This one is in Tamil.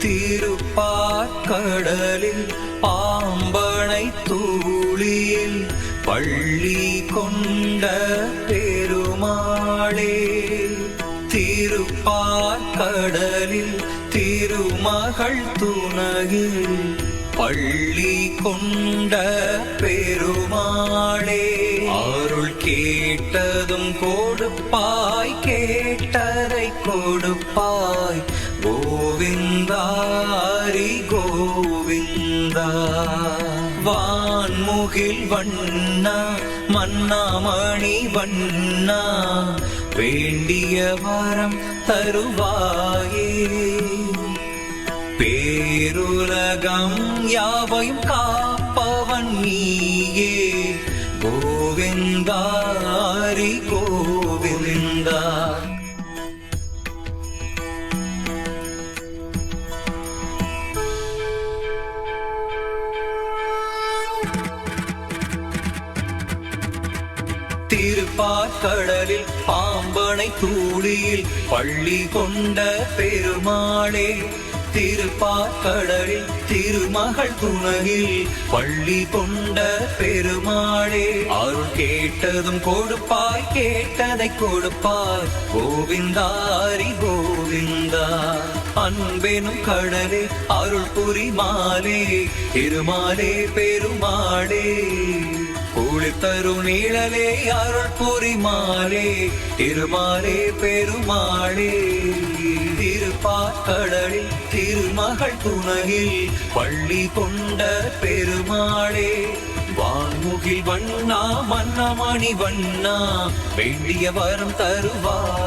திருப்பாற்கடலில் பாம்பனை தூளியில் பள்ளி கொண்ட பெருமாளே, திருப்பாற்கடலில் திருமகள் துணையில் பள்ளி கொண்ட பெருமாளே, அருள் கேட்டதும் கொடுப்பாய், கேட்டதை கொடுப்பாய், கோவிந்தாரி கோவிந்தா. வான்முகில் வண்ணா மன்னாமணி வண்ணா, வேண்டிய வரம் தருவாயே, பேருலகம் யாவையும் காப்பவன் நீயே, கோவிந்தாரி கோவிந்தா. திருப்பாற்கடலில் பாம்பனை தூளியில் பள்ளி கொண்ட பெருமாளே, திருப்பாற்கடலில் திருமகள் துணையில் பள்ளி கொண்ட பெருமாளே, அருள் கேட்டதும் கொடுப்பாய், கேட்டதை கொடுப்பாய், கோவிந்தாரி கோவிந்தா. அன்பெனும் கடலே அருள் புரிமாலே, திருமாலே பெருமாளே, குளிர் தரும் நீழலே அருள் புரிமாலே, திருமாலே பெருமாளே, திருப்பாற்கடலில் திருமகள் துணையில் பள்ளி கொண்ட பெருமாளே, வான்முகில் வண்ணா மன்னமணி வண்ணா, வேண்டிய வரம் தருவாய்.